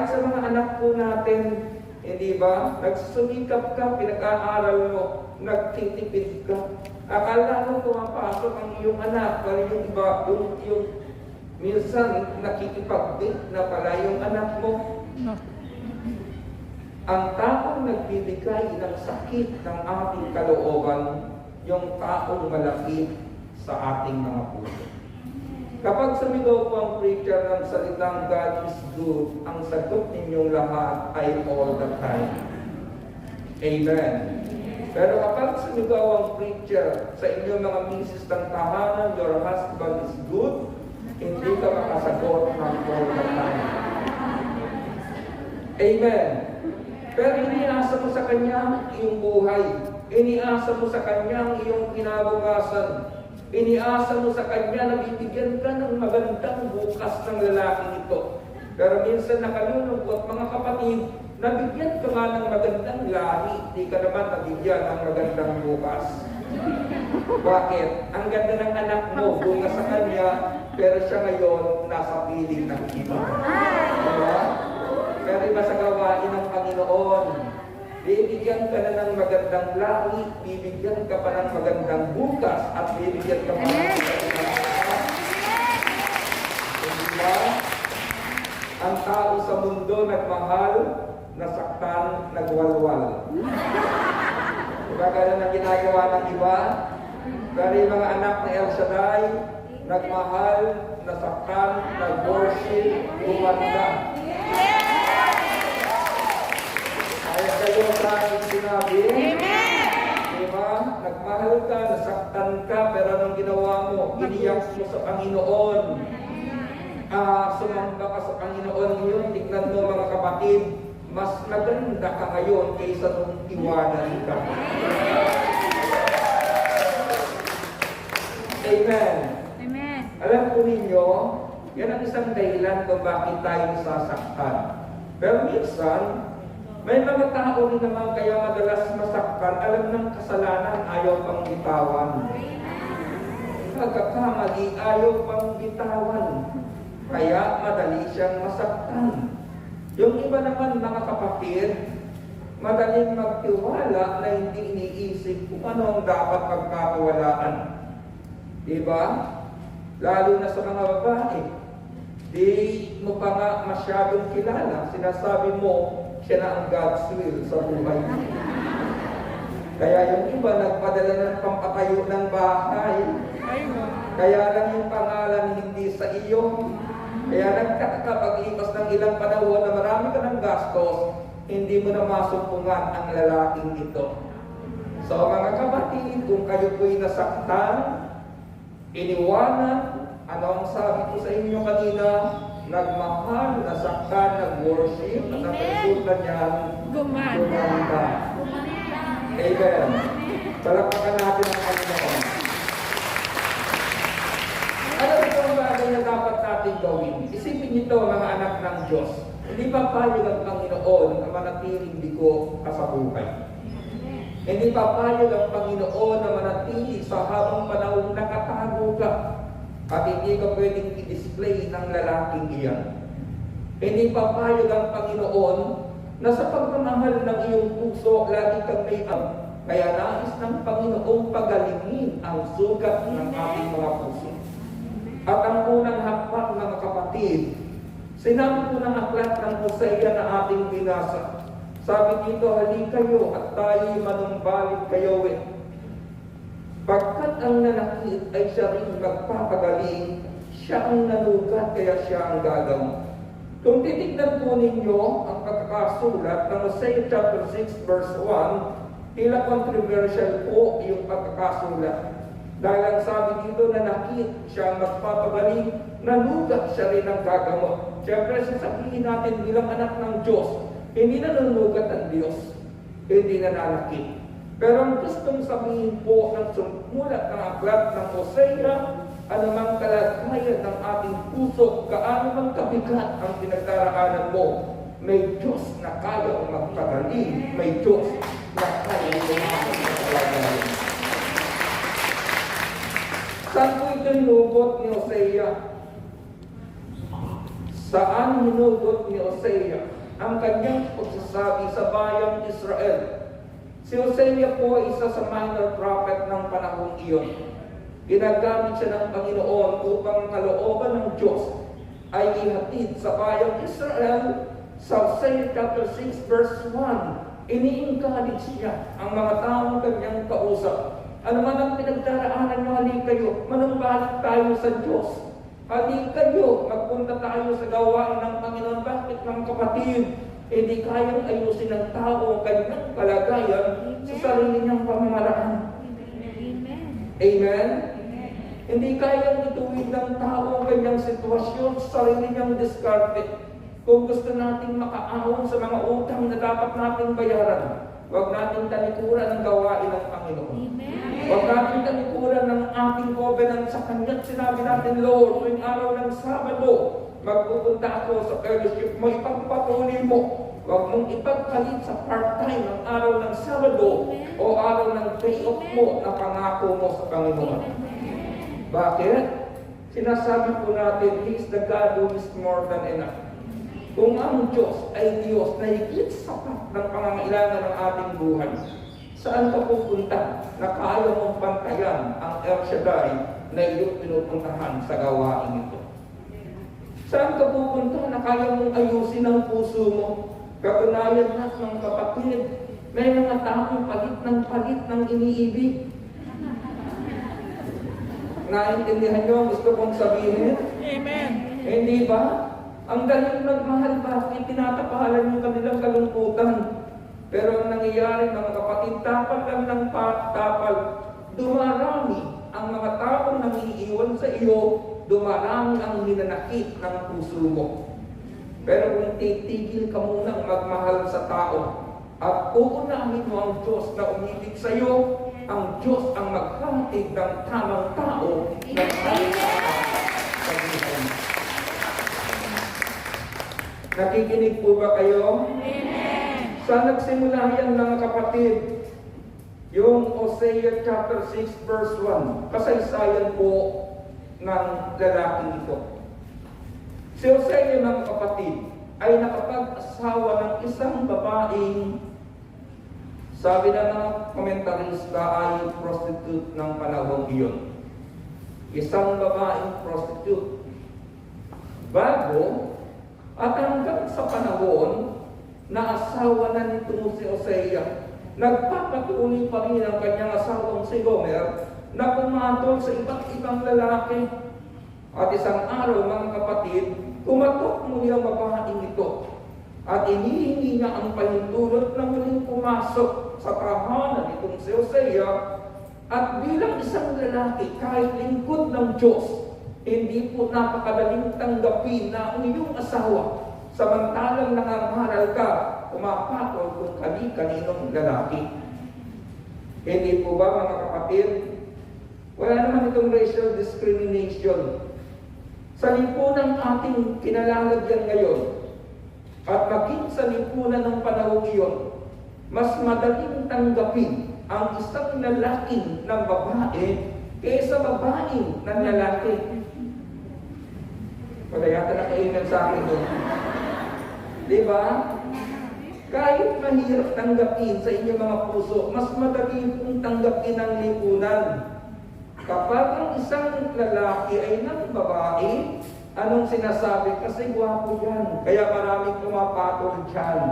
Kahit sa mga anak po natin, hindi ba? Nagsumikap ka, pinag-aaral mo, nagtitipid ka. Akala mo pumapasok ang iyong anak, pero yung iba, yung minsan nakikipag-date na pala yung anak mo. Ang taong nagbibigay ng sakit ng ating kalooban, yung taong malaki sa ating mga puso. Kapag sumigaw po ang preacher ng salitang God is good, ang sagot ninyong lahat ay all the time. Amen. Pero kapag sumigaw ang preacher sa inyong mga misis ng tahanan, your husband is good, hindi ka makasagot ng all the time. Amen. Pero iniasa mo sa kanya iyong buhay. Iniasa mo sa kanya iyong kinabukasan. Iniasa mo sa kanya na bibigyan ka ng magandang bukas ng lalaking ito. Pero minsan nakalulungkot, mga kapatid, nabigyan ka nga ng magandang lahi, di ka naman nabigyan ng magandang bukas. Bakit? Ang ganda ng anak mo, bunga sa kanya, pero siya ngayon nasa piling ng iba. Diba? Pero iba sa gawain ng Panginoon. Bibigyan ka na ng magandang lahi, bibigyan ka pa ng magandang bukas, at bibigyan ka pa ng magandang bukas. Diba? Ang tao sa mundo nagmahal, nasaktan, nagwalwal. Diba ganun ang ginagawa ng iba? Pero yung mga anak na El Shaddai, nagmahal, nasaktan, nag-worship, gumanda. Kaya kayo sa aking sinabi, diba? Nagmahal ka, nasaktan ka, pero anong ginawa mo? Iniyak mo sa Panginoon. Sumamba ka sa Panginoon ngayon. Tignan mo mga kapatid, mas maganda ka ngayon kaysa nung iwanan ka. Amen. Amen. Alam po ninyo, yan ang isang dahilan kung bakit tayo nasasaktan. Pero minsan, may mga tao rin naman kaya madalas masaktan, alam ng kasalanan, ayaw pang bitawan. Pagkakamali, ayaw pang bitawan. Kaya madali siyang masaktan. Yung iba naman mga kapatid, madaling magtiwala na hindi iniisip kung ano ang dapat pagkakawalaan. Diba? Lalo na sa mga babae. Di mo pa nga masyadong kilala, sinasabi mo, siya na ang God's will sa buhay mo. Kaya yung iba nagpadala ng pampatayo ng bahay. Kaya lang yung pangalan hindi sa iyo. Kaya nagkataka paglipas ng ilang panahon na marami ka ng gastos, hindi mo na masumpungan ang lalaking ito. So mga kapatid, kung kayo po'y nasaktan, iniwanan, ano ang sabi ko sa inyo kanina? Nagmahal, nasaktan, nag-worship, at ang resulta niyan, gumanda. Amen. Palakpakan natin ang Panginoon. Ano ito ang bagay na dapat natin gawin? Isipin nito mga anak ng Diyos. Hindi pa payag ang Panginoon na manatiling bigo ka sa buhay. Hindi pa payag ang Panginoon na manatili sa habang panahon nakatago ka. At hindi ka pwedeng i-display ng lalaking iyan. Hindi papayag ang Panginoon na sa pagmamahal ng iyong puso, lagi kang may kaya nais ng Panginoong pagalingin ang sugat ng ating mga puso. At ang unang hakbang, mga kapatid, sinabi ko ng aklat ng Hosea na ating binasa. Sabi dito, hali kayo at tayo'y manumbalik kayo Pagkat ang nanakit ay siya rin magpapagaling, siya ang nanugat kaya siya ang gagamot. Kung titignan po ninyo ang pagkakasulat ng Hosea chapter 6 verse 1, tila controversial po yung pagkakasulat. Dahil ang sabi dito na nakit siya ang magpapagaling, nanugat siya rin ang gagamot. Siyempre sasabihin natin bilang anak ng Diyos, hindi nanunugat ang Diyos, hindi nananakit. Pero ang gustong sabihin po ng sumulat ng aklat ng Hosea, anumang kalagayan ng ating puso, kaano mang kabigat ang pinagdaraanan mo, may Diyos na kaya magpagaling, may Diyos na kaya magpagaling. Saan po ito'y lubot ni Hosea? saan hinugot ni Hosea ang kanyang pagsasabi sa bayang Israel. Si Hosea po ay isa sa minor prophet ng panahong iyon. Ginagamit siya ng Panginoon upang kalooban ng Diyos ay ihatid sa bayang Israel. Sa Hosea chapter 6 verse 1, ini-encourage niya ang mga taong kanyang kausap. Ano man ang pinagdaraanan nyo, hali kayo, manumbalik tayo sa Diyos. Hali kayo, magpunta tayo sa gawain ng Panginoon. Bakit ng kapatid? Hindi kayang ayusin ng tao ang kanyang kalagayan sa sarili niyang pamamaraan. Amen? Hindi kayang ituwid ng tao ang kanyang sitwasyon sa sarili niyang diskarte. Kung gusto nating makaahon sa mga utang na dapat nating bayaran, huwag nating talikuran ang gawain ng Panginoon. Huwag nating talikuran ng ating covenant sa Kanya. Sinabi natin, Lord, tuwing araw ng Sabado, magpupunta ako sa fellowship mo, ipagpatuloy mo. Huwag mong ipagpalit sa part-time ang araw ng Sabado o araw ng day off mo na pangako mo sa Panginoon. Bakit? Sinasabi po natin, He is the God who is more than enough. Kung ang Diyos ay Diyos na higit sapat ng pangangailangan ng ating buhay, saan ka pupunta na kaya mong pantayan ang El Shaddai na iyong pinupuntahan sa gawain ito? Saan ka pupunta na kaya mong ayusin ang puso mo? Katunayan na ng kapatid, may mga taong palit ng iniibig. Naintindihan niyo ang gusto kong sabihin? Amen. Hindi ba? Ang daling magmahal, bakit tinatapahalan yung kanilang kalungkutan? Pero ang nangyayari, mga kapatid, tapal lang ng tapal. Dumarami ang mga taong nangiiwan sa iyo, dumarami ang ninanakit ng puso mo. Pero kung titigil ka munang magmahal sa tao, at uunahin mo ang Diyos na umibig sa iyo, ang Diyos ang maghatid ng tamang tao na kaya sa buhay. Nakikinig po ba kayo? Amen. Saan nagsimula yan, mga kapatid? Yung Hosea chapter 6 verse 1. Kasaysayan po ng lalaking ito. Si Hosea, mga kapatid, ay nakapag-asawa ng isang babaeng, sabi na mga komentarista, ay prostitute ng panahon iyon. Isang babaeng prostitute. Bago, at hanggang sa panahon na asawa na nito si Hosea, nagpapatuloy pa rin ang kanyang asawang si Gomer na pumatol sa iba't ibang lalaki. At isang araw, mga kapatid, kumatok muli ang babaeng ito at inihingi niya ang pahintulot na muling pumasok sa tahanan nitong si Hosea. At bilang isang lalaki, kahit lingkod ng Diyos, hindi po napakadaling tanggapin na ang iyong asawa, samantalang nangangaral ka, pumapatol kung kani-kaninong lalaki. Hindi po ba, mga kapatid? Wala naman itong racial discrimination. Sa lipunan ating kinalalagyan ngayon, at maging sa lipunan ng panahon iyon, mas madaling tanggapin ang isang lalaking ng babae kaysa babaeng ng lalaki. Wala yata nakainan sa akin doon. Diba? Kahit mahirap tanggapin sa inyong mga puso, mas madali pong tanggapin ang lipunan. Kapag ang isang lalaki ay ng babae, anong sinasabi? Kasi gwapo yan. Kaya maraming pumapatol dyan.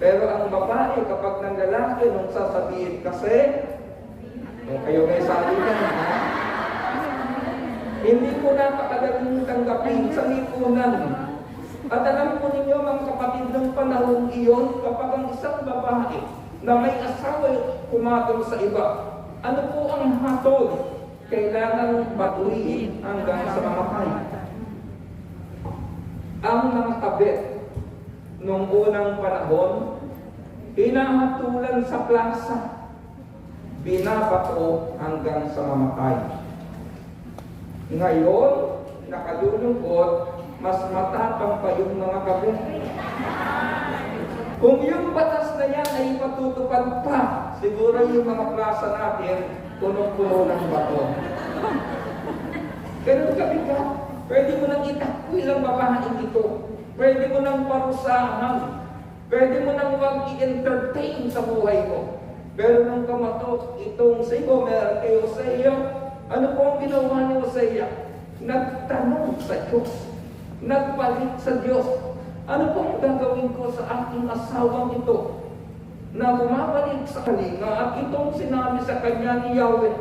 Pero ang babae, kapag ng lalaki, anong sasabihin? Kasi, kayo may sabi yan, ha? Hindi ko napakadaling tanggapin sa lipunan. At alam po ninyo, mga kapatid, ng panahon iyon, kapag ang isang babae na may asawa kumatol sa iba, ano po ang hatol? Kailangan batuhin hanggang sa mamatay. Ang mga kabit noong unang panahon, hinahatulan sa plaza, binabato hanggang sa mamatay. Ngayon, nakalulungkot, mas matapang pa yung mga kabit. Kung yung batas na yan ay patutupad pa, siguro yung mga plaza natin, punong-puno ng bato. Ganun kabigat. Pwede mo nang itakbo ilang babaeng ito. Pwede mo nang parusahan. Pwede mo nang wag i-entertain sa buhay mo. Pero nung kamatok itong si Gomer kay Hosea, ano po ang ginawa ni Hosea? Nagtanong sa Diyos. Nagbalik sa Diyos. Ano po ang gagawin ko sa aking asawang ito? Na bumabalik sa kalinga at itong sinabi sa kanya ni Yahweh.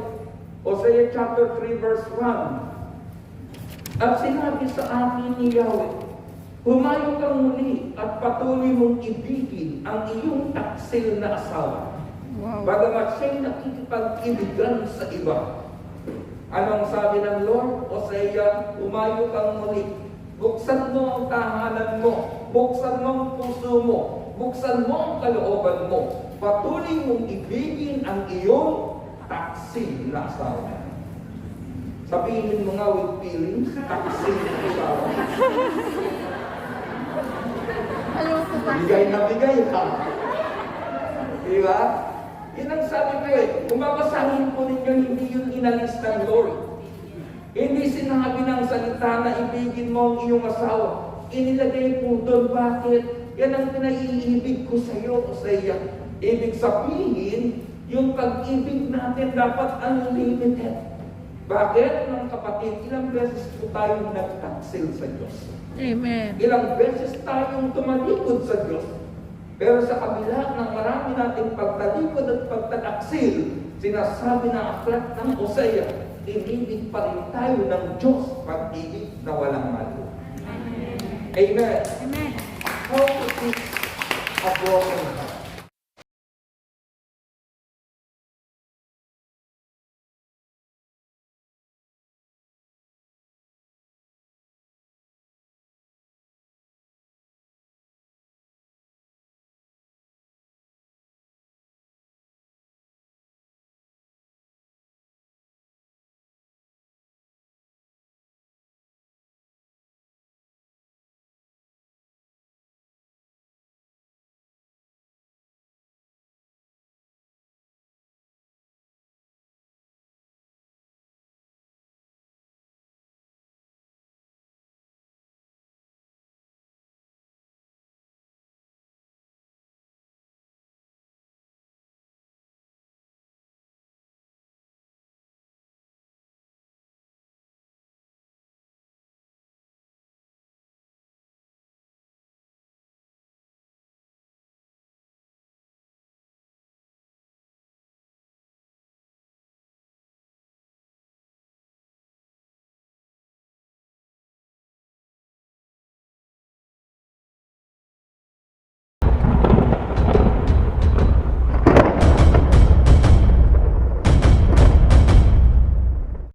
Hosea chapter 3 verse 1. At sinabi sa akin ni Yahweh, humayo kang muli at patuloy mong ibigin ang iyong taksil na asawa. Wow. Bagamat siya'y nakikipag-ibigan sa iba. Anong sabi ng Lord? Hosea, humayo kang muli. Buksan mo ang tahanan mo. Buksan mo ang puso mo. Buksan mo ang kalooban mo. Patuloy mong ibigin ang iyong taksil na asawa. Sabihin mo nga with feelings, taksil na asawa. Ayoko pa. Bigay na bigay ka. Diba? Yun ang sabi ko kung babasahin po ninyo, hindi yun inalis ng Lord. Hindi sinabi ng salita na ibigin mo ang iyong asawa. Inilagay po doon, bakit? Yan ang pinaiibig ko sa iyo, Hosea. Ibig sabihin, yung pag-ibig natin dapat unlimited. Bakit? Mga kapatid, ilang beses po tayong nagtaksil sa Diyos. Amen. Ilang beses tayong tumalikod sa Diyos. Pero sa kabila ng marami nating pagtalikod at pagtataksil, sinasabi na aklat ng Hosea, inibig pa rin tayo ng Diyos, pag-ibig na walang mali. Amen. Amen. How to fix a broken heart?